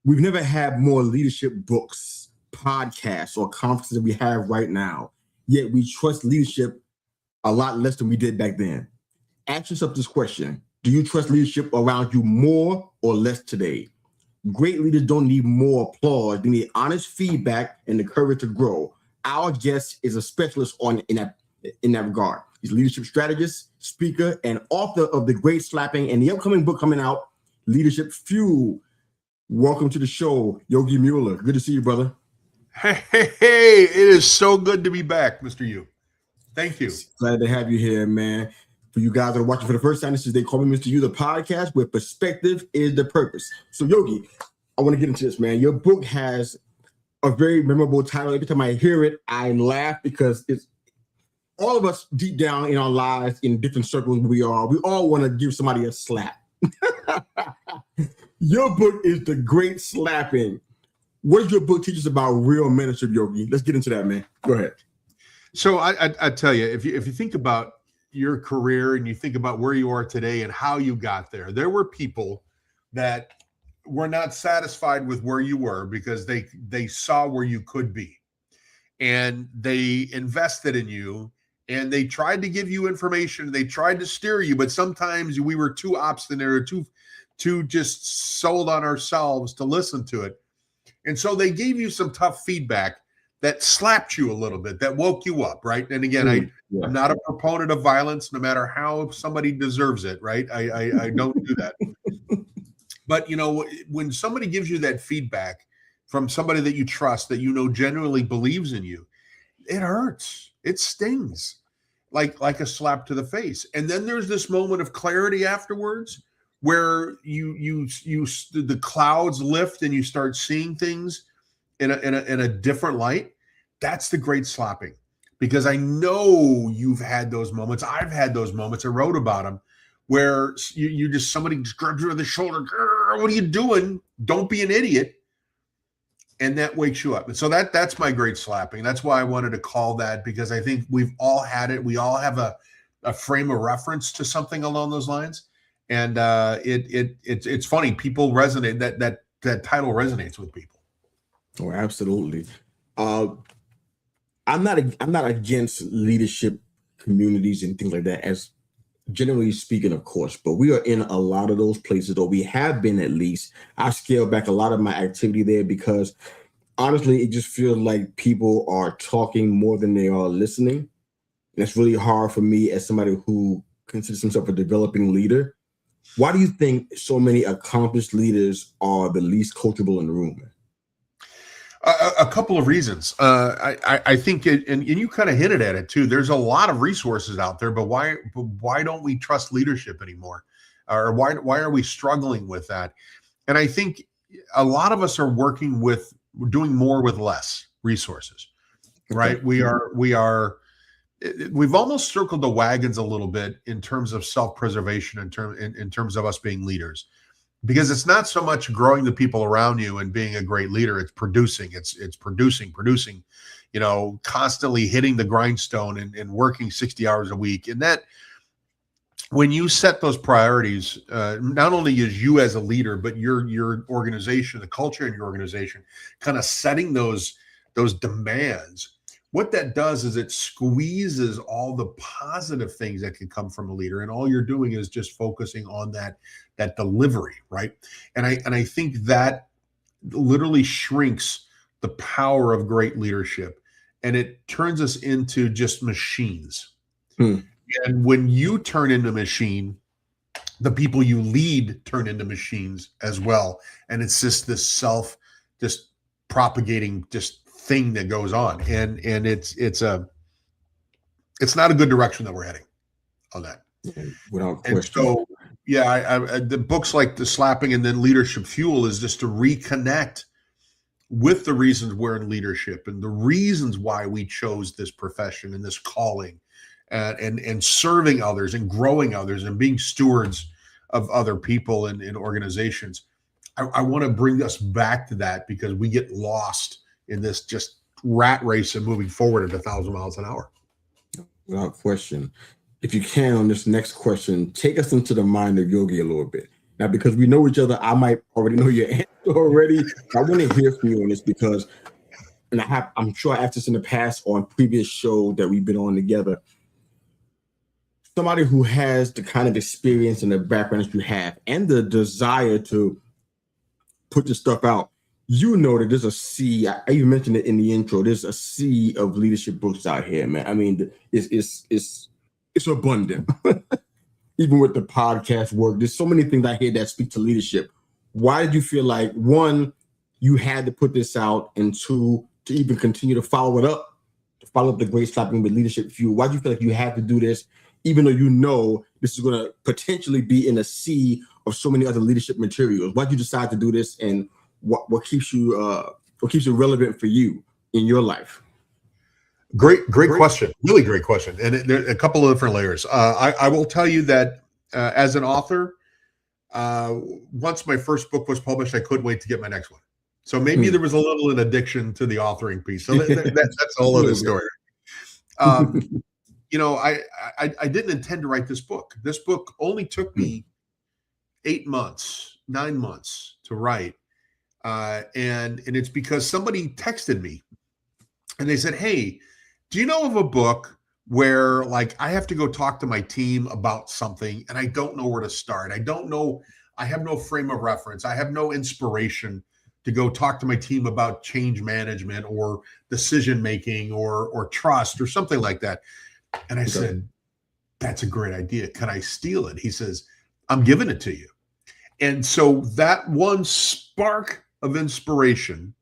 We've never had more leadership books, podcasts, or conferences than we have right now. Yet we trust leadership a lot less than we did back then. Ask yourself this question: do you trust leadership around you more or less today? Great leaders don't need more applause. They need honest feedback and the courage to grow. Our guest is a specialist in that regard. He's a leadership strategist, speaker, and author of The Great Slapping and the upcoming book coming out, Leadership Fuel. Welcome to the show, Yogi Mueller. Good to see you, brother. Hey, it is so good to be back, Mr. Yu. Thank you. Glad to have you here, man. For you guys that are watching for the first time, this is They Call Me Mr. Yu, the podcast where perspective is the purpose. So, Yogi, I want to get into this, man. Your book has a very memorable title. Every time I hear it, I laugh because it's all of us deep down in our lives, in different circles we all want to give somebody a slap. Your book is The Great Slapping. What does your book teach us about real mentorship, Yogi? Let's get into that, man. Go ahead. So I tell you, if you think about your career and you think about where you are today and how you got there, there were people that were not satisfied with where you were because they saw where you could be, and they invested in you, and they tried to give you information. They tried to steer you, but sometimes we were too obstinate or too just sold on ourselves to listen to it. And so they gave you some tough feedback that slapped you a little bit, that woke you up, right? And again, I'm not a proponent of violence, no matter how somebody deserves it, right? I don't do that. But, when somebody gives you that feedback from somebody that you trust, that genuinely believes in you, it hurts. It stings like a slap to the face. And then there's this moment of clarity afterwards where the clouds lift and you start seeing things in a different light. That's the great slapping, because I know you've had those moments. I've had those moments. I wrote about them where somebody just grabs you on the shoulder. What are you doing? Don't be an idiot. And that wakes you up. And so that's my great slapping. That's why I wanted to call that, because I think we've all had it. We all have a frame of reference to something along those lines. And it's funny. People resonate. That title resonates with people. Oh, absolutely. I'm not against leadership communities and things like that, as generally speaking, of course, but we are in a lot of those places, or we have been at least. I scaled back a lot of my activity there because honestly, it just feels like people are talking more than they are listening. And it's really hard for me as somebody who considers himself a developing leader. Why do you think so many accomplished leaders are the least coachable in the room? A couple of reasons. I think, and you kind of hinted at it too, there's a lot of resources out there, but why don't we trust leadership anymore? Or why are we struggling with that? And I think a lot of us are doing more with less resources, right? Okay. We've almost circled the wagons a little bit in terms of self-preservation, in terms of us being leaders. Because it's not so much growing the people around you and being a great leader. It's producing, constantly hitting the grindstone and working 60 hours a week. And that, when you set those priorities, not only is you as a leader, but your organization, the culture in your organization, kind of setting those demands, what that does is it squeezes all the positive things that can come from a leader. And all you're doing is just focusing on that delivery, right? And I think that literally shrinks the power of great leadership, and it turns us into just machines. And when you turn into a machine, the people you lead turn into machines as well. And it's just this just propagating thing that goes on. And it's not a good direction that we're heading on that. Without question. And so, the books like The Slapping and then Leadership Fuel is just to reconnect with the reasons we're in leadership and the reasons why we chose this profession and this calling, and serving others and growing others and being stewards of other people and organizations. I want to bring us back to that because we get lost in this just rat race and moving forward at 1,000 miles an hour. Without question. If you can, on this next question, take us into the mind of Yogi a little bit. Now, because we know each other, I might already know your answer already. I want to hear from you on this because, and I'm sure I asked this in the past on previous shows that we've been on together. Somebody who has the kind of experience and the background that you have and the desire to put this stuff out, you know that there's a sea. I even mentioned it in the intro. There's a sea of leadership books out here, man. I mean, it's abundant. Even with the podcast work, there's so many things I hear that speak to leadership. Why did you feel like, one, you had to put this out, and two, to even continue to follow up the Great Slapping with Leadership Fuel? Why do you feel like you had to do this, even though you know this is going to potentially be in a sea of so many other leadership materials? Why did you decide to do this, and what keeps you relevant for you in your life? Great question. Really great question. And there are a couple of different layers. I will tell you that as an author, once my first book was published, I couldn't wait to get my next one. So maybe there was a little an addiction to the authoring piece. So that's a whole other story. You know, I didn't intend to write this book. This book only took me 9 months to write. And it's because somebody texted me and they said, hey, do you know of a book where like I have to go talk to my team about something and I don't know where to start? I have no frame of reference. I have no inspiration to go talk to my team about change management or decision making or trust or something like that. And I said, that's a great idea. Can I steal it? He says, I'm giving it to you. And so that one spark of inspiration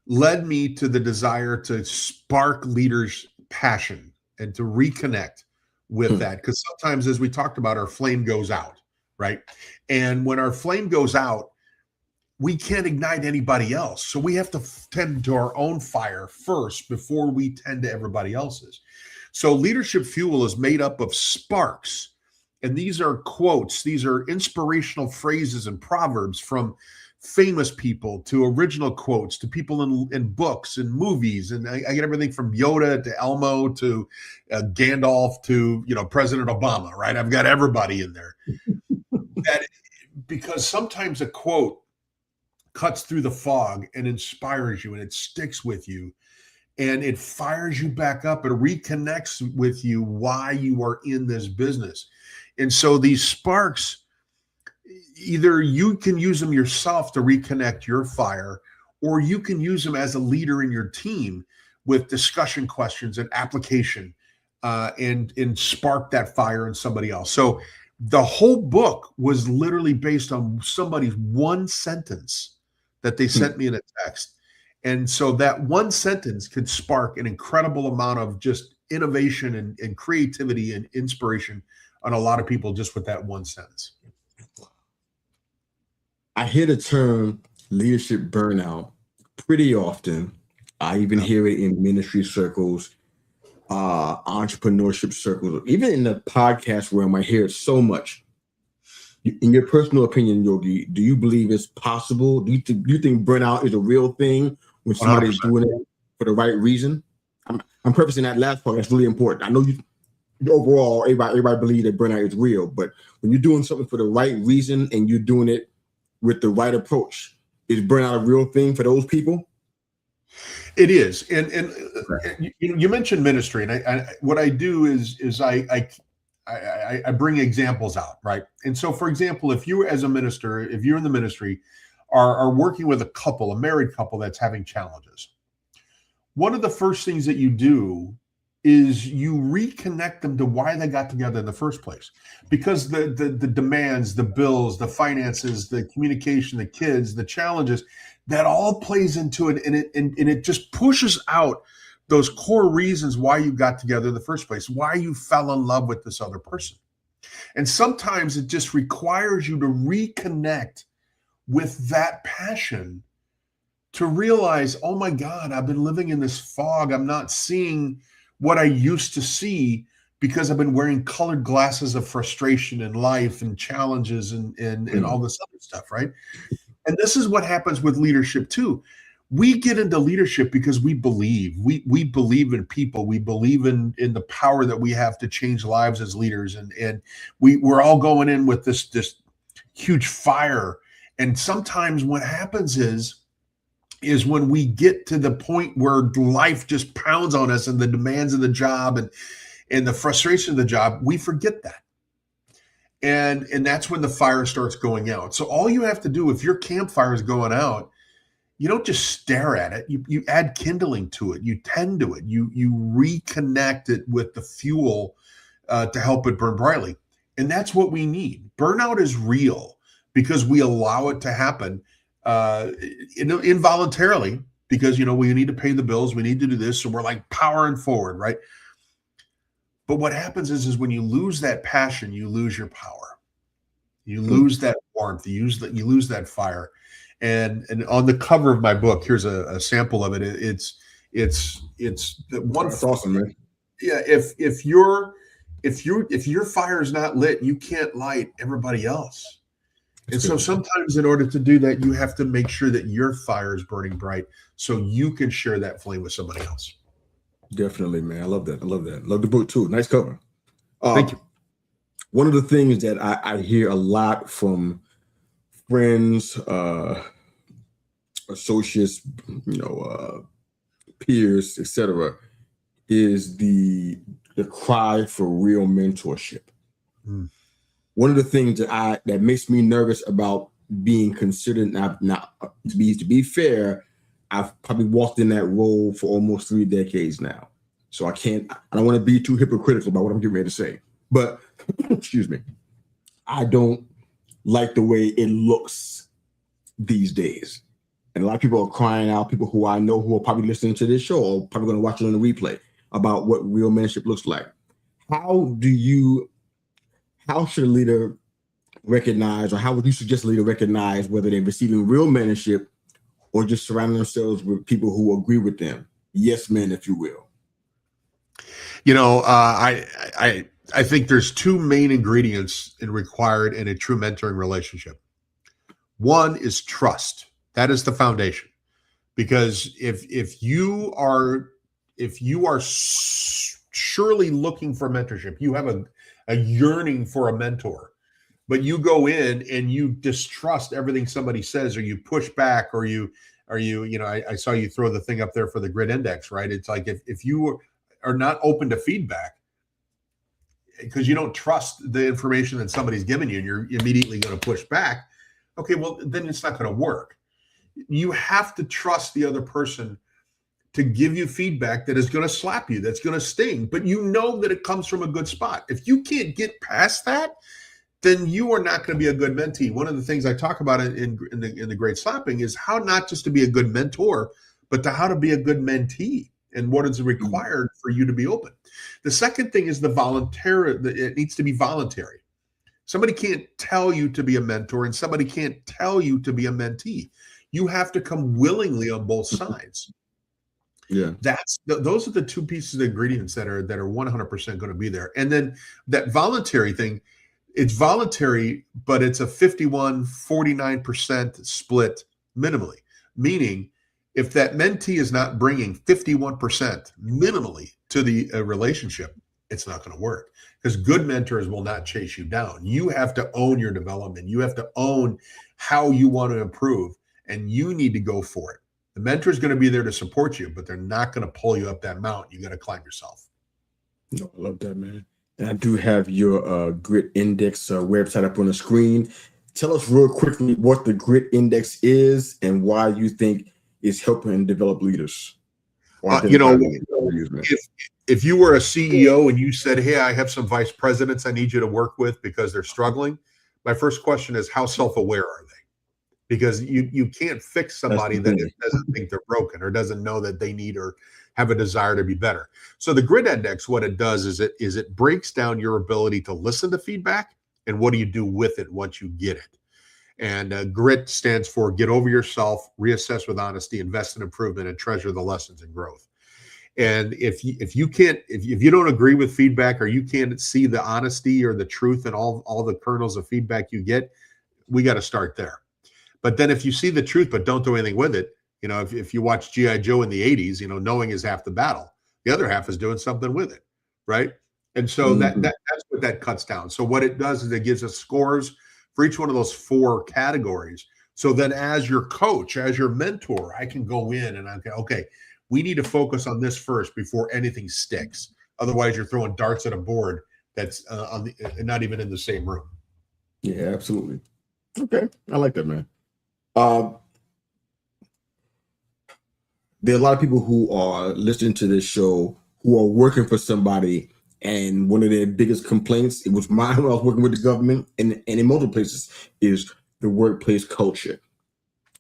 led me to the desire to spark leaders' passion and to reconnect with that. Because sometimes, as we talked about, our flame goes out, right? And when our flame goes out, we can't ignite anybody else. So we have to tend to our own fire first before we tend to everybody else's. So Leadership Fuel is made up of sparks. And these are quotes. These are inspirational phrases and proverbs from famous people to original quotes to people in books and movies. And I get everything from Yoda to Elmo to Gandalf to, President Obama, right? I've got everybody in there. Because sometimes a quote cuts through the fog and inspires you and it sticks with you and it fires you back up. It reconnects with you why you are in this business. And so these sparks, either you can use them yourself to reconnect your fire, or you can use them as a leader in your team with discussion questions and application and spark that fire in somebody else. So the whole book was literally based on somebody's one sentence that they sent me in a text. And so that one sentence could spark an incredible amount of just innovation and creativity and inspiration on a lot of people just with that one sentence. I hear the term leadership burnout pretty often. I even hear it in ministry circles, entrepreneurship circles, even in the podcast realm. I hear it so much. In your personal opinion, Yogi, do you believe it's possible? Do you think burnout is a real thing when somebody's 100%. Doing it for the right reason? I'm prefacing that last part. That's really important. I know overall, everybody believes that burnout is real, but when you're doing something for the right reason and you're doing it with the right approach, is burnout a real thing for those people? It is, and you mentioned ministry, and I what I do is I bring examples out, right? And so, for example, if you as a minister, if you're in the ministry, are working with a married couple that's having challenges, one of the first things that you do is you reconnect them to why they got together in the first place. Because the demands, the bills, the finances, the communication, the kids, the challenges, that all plays into it, and it just pushes out those core reasons why you got together in the first place, why you fell in love with this other person. And sometimes it just requires you to reconnect with that passion to realize, oh my God, I've been living in this fog. I'm not seeing what I used to see because I've been wearing colored glasses of frustration in life and challenges and all this other stuff, right? And this is what happens with leadership too. We get into leadership because we believe. We believe in people. We believe in the power that we have to change lives as leaders. And we're all going in with this huge fire. And sometimes what happens is when we get to the point where life just pounds on us and the demands of the job and the frustration of the job, we forget that. And that's when the fire starts going out. So all you have to do, if your campfire is going out, you don't just stare at it. You add kindling to it. You tend to it. You reconnect it with the fuel to help it burn brightly. And that's what we need. Burnout is real because we allow it to happen involuntarily because, we need to pay the bills. We need to do this. So we're like powering forward, right? But what happens is when you lose that passion, you lose your power. You lose that warmth. You lose that fire. And on the cover of my book, here's a sample of it. It's the one. That's awesome, man. Yeah. If your fire is not lit, you can't light everybody else. And so sometimes in order to do that, you have to make sure that your fire is burning bright so you can share that flame with somebody else. Definitely, man. I love that. Love the book too. Nice cover. Thank you. One of the things that I hear a lot from friends, associates, peers, etc., is the cry for real mentorship. One of the things that makes me nervous about being considered, not to be fair, I've probably walked in that role for almost 3 decades now. So I don't want to be too hypocritical about what I'm getting ready to say. But, excuse me, I don't like the way it looks these days. And a lot of people are crying out, people who I know who are probably listening to this show or probably going to watch it on the replay, about what real mentorship looks like. How should a leader recognize, or how would you suggest a leader recognize whether they're receiving real mentorship or just surrounding themselves with people who agree with them? Yes, men, if you will. I think there's 2 main ingredients required in a true mentoring relationship. One is trust. That is the foundation. Because if you are surely looking for mentorship, you have a yearning for a mentor, but you go in and you distrust everything somebody says, or you push back, or I saw you throw the thing up there for the grit index, right? It's like if you are not open to feedback because you don't trust the information that somebody's given you and you're immediately going to push back, okay, well, then it's not going to work. You have to trust the other person to give you feedback that is going to slap you, that's going to sting, but you know that it comes from a good spot. If you can't get past that, then you are not going to be a good mentee. One of the things I talk about in the Great Slapping is how not just to be a good mentor, but to how to be a good mentee and what is required for you to be open. The second thing is it needs to be voluntary. Somebody can't tell you to be a mentor and somebody can't tell you to be a mentee. You have to come willingly on both sides. Yeah, those are the 2 pieces of ingredients that are 100% going to be there. And then that voluntary thing, it's voluntary, but it's a 51-49% split minimally. Meaning, if that mentee is not bringing 51% minimally to the relationship, it's not going to work. Because good mentors will not chase you down. You have to own your development. You have to own how you want to improve, and you need to go for it. The mentor is going to be there to support you, but they're not going to pull you up that mountain. You got to climb yourself. No, I love that, man. And I do have your Grit Index website up on the screen. Tell us real quickly what the Grit Index is and why you think it's helping develop leaders. If you were a CEO and you said, hey, I have some vice presidents I need you to work with because they're struggling, my first question is, how self-aware are they? Because you can't fix somebody that doesn't think they're broken or doesn't know that they need or have a desire to be better. So the Grit Index, what it does is it breaks down your ability to listen to feedback and what do you do with it once you get it. And GRIT stands for get over yourself, reassess with honesty, invest in improvement, and treasure the lessons and growth. And if you don't agree with feedback or you can't see the honesty or the truth and all the kernels of feedback you get, we got to start there. But then if you see the truth but don't do anything with it, if you watch G.I. Joe in the 80s, knowing is half the battle. The other half is doing something with it, right? And so that's what that cuts down. So what it does is it gives us scores for each one of those 4 categories. So then as your coach, as your mentor, I can go in and I can, okay, we need to focus on this first before anything sticks. Otherwise, you're throwing darts at a board that's not even in the same room. Yeah, absolutely. Okay, I like that, man. There are a lot of people who are listening to this show who are working for somebody, and one of their biggest complaints, it was mine when I was working with the government and in multiple places, is the workplace culture.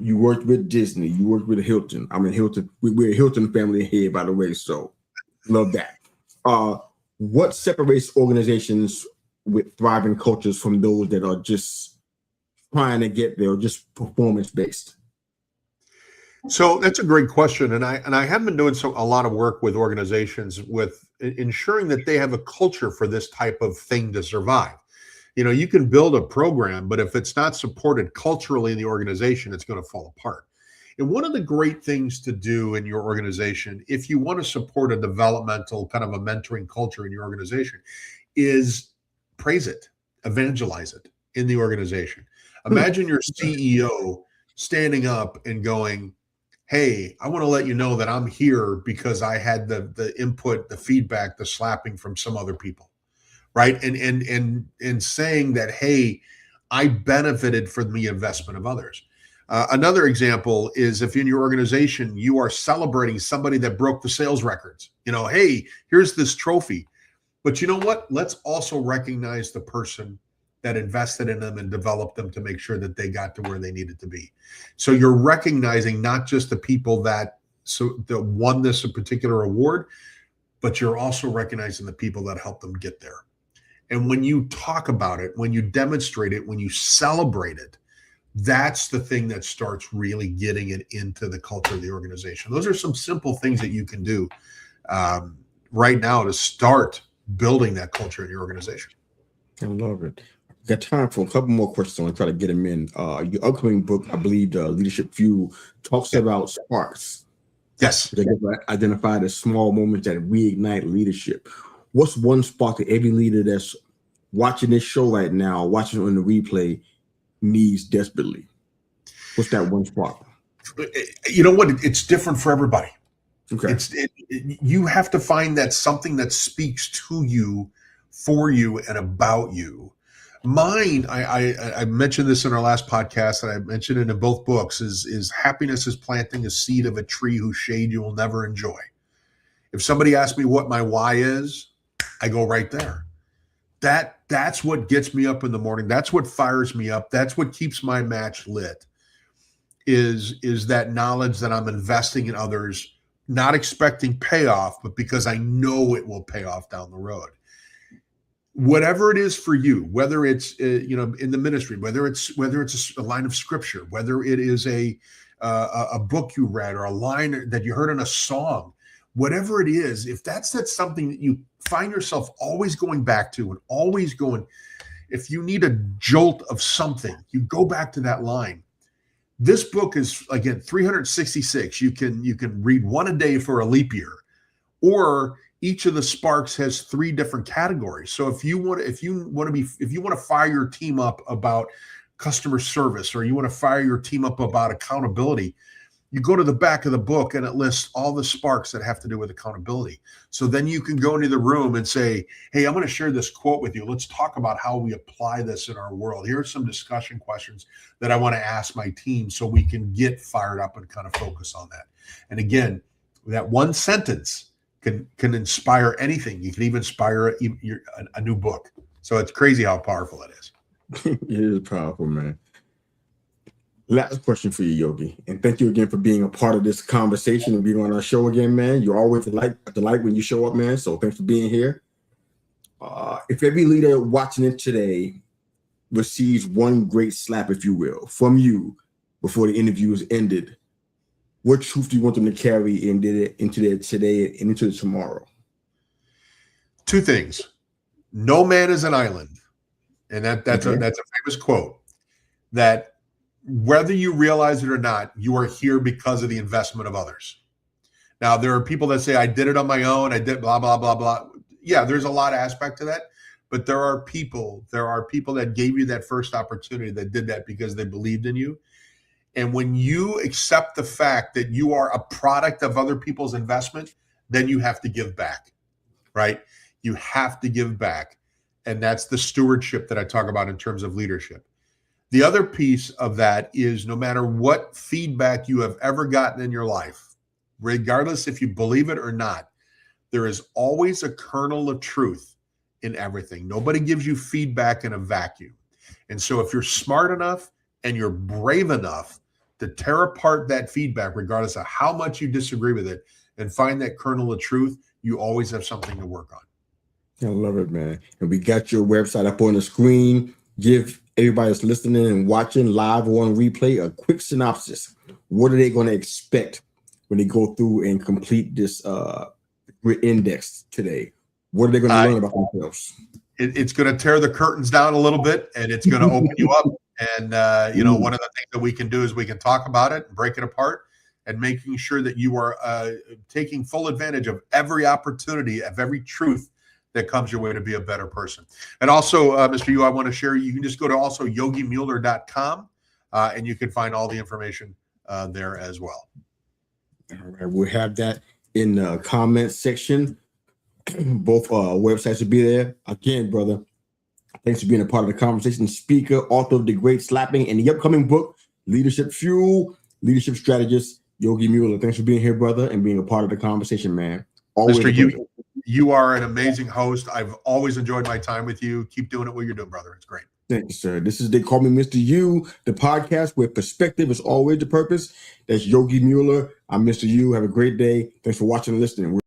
You worked with Disney, you worked with Hilton. I'm in Hilton. We're a Hilton family here, by the way, so love that. What separates organizations with thriving cultures from those that are just trying to get there or just performance based? So that's a great question, and I have been doing a lot of work with organizations with ensuring that they have a culture for this type of thing to survive. You can build a program, but if it's not supported culturally in the organization, it's going to fall apart. And one of the great things to do in your organization, if you want to support a developmental kind of a mentoring culture in your organization, is praise it, evangelize it in the organization. Imagine your CEO standing up and going, hey, I want to let you know that I'm here because I had the input, the feedback, the slapping from some other people, right? And saying that, hey, I benefited from the investment of others. Another example is if in your organization you are celebrating somebody that broke the sales records. Hey, here's this trophy. But you know what? Let's also recognize the person that invested in them and developed them to make sure that they got to where they needed to be. So you're recognizing not just the people that won this particular award, but you're also recognizing the people that helped them get there. And when you talk about it, when you demonstrate it, when you celebrate it, that's the thing that starts really getting it into the culture of the organization. Those are some simple things that you can do right now to start building that culture in your organization. I love it. Got time for a couple more questions. I'm going to try to get them in. Your upcoming book, I believe, Leadership Fuel, talks about sparks. Yes. They get identified as small moments that reignite leadership. What's one spark that every leader that's watching this show right now, watching it on the replay, needs desperately? What's that one spark? You know what? It's different for everybody. Okay. You have to find that something that speaks to you, for you, and about you. Mine, I mentioned this in our last podcast, and I mentioned it in both books, is happiness is planting a seed of a tree whose shade you will never enjoy. If somebody asks me what my why is, I go right there. That's what gets me up in the morning. That's what fires me up. That's what keeps my match lit, is that knowledge that I'm investing in others, not expecting payoff, but because I know it will pay off down the road. Whatever it is for you, whether it's in the ministry, whether it's a line of scripture, whether it is a book you read or a line that you heard in a song, whatever it is, if that's something that you find yourself always going back to and always going, if you need a jolt of something, you go back to that line. This book is, again, 366. You can read one a day for a leap year, or each of the sparks has 3 different categories. So if you want to fire your team up about customer service, or you want to fire your team up about accountability, you go to the back of the book and it lists all the sparks that have to do with accountability. So then you can go into the room and say, hey, I'm going to share this quote with you. Let's talk about how we apply this in our world. Here are some discussion questions that I want to ask my team so we can get fired up and kind of focus on that. And that one sentence can inspire anything. You can even inspire a new book. So it's crazy how powerful it is. It is powerful, man. Last question for you, Yogi, and thank you again for being a part of this conversation and being on our show again, man. You're always a delight when you show up, man. So thanks for being here. If every leader watching it today receives one great slap, if you will, from you before the interview is ended, what truth do you want them to carry into their today and into tomorrow? 2 things. No man is an island. And that's a famous quote, that whether you realize it or not, you are here because of the investment of others. Now, there are people that say, I did it on my own. I did blah, blah, blah, blah. Yeah, there's a lot of aspect to that. But there are people that gave you that first opportunity that did that because they believed in you. And when you accept the fact that you are a product of other people's investment, then you have to give back, right? You have to give back. And that's the stewardship that I talk about in terms of leadership. The other piece of that is no matter what feedback you have ever gotten in your life, regardless if you believe it or not, there is always a kernel of truth in everything. Nobody gives you feedback in a vacuum. And so if you're smart enough and you're brave enough to tear apart that feedback, regardless of how much you disagree with it, and find that kernel of truth, you always have something to work on. I love it, man. And we got your website up on the screen. Give everybody that's listening and watching live or on replay a quick synopsis. What are they going to expect when they go through and complete this G.R.I.T index today? What are they going to learn about themselves? It's going to tear the curtains down a little bit, and it's going to open you up. And, one of the things that we can do is we can talk about it, break it apart, and making sure that you are taking full advantage of every opportunity, of every truth that comes your way to be a better person. And also, Mr. Yu, I want to share, you can just go to also yogimueller.com, and you can find all the information there as well. All right, we'll have that in the comment section. Both websites will be there. Again, brother, thanks for being a part of the conversation. Speaker, author of The Great Slapping, and the upcoming book, Leadership Fuel, Leadership Strategist, Yogi Mueller. Thanks for being here, brother, and being a part of the conversation, man. Always Mr. You are an amazing host. I've always enjoyed my time with you. Keep doing it what you're doing, brother. It's great. Thank you, sir. This is They Call Me Mr. Yu, the podcast where perspective is always the purpose. That's Yogi Mueller. I'm Mr. Yu. Have a great day. Thanks for watching and listening.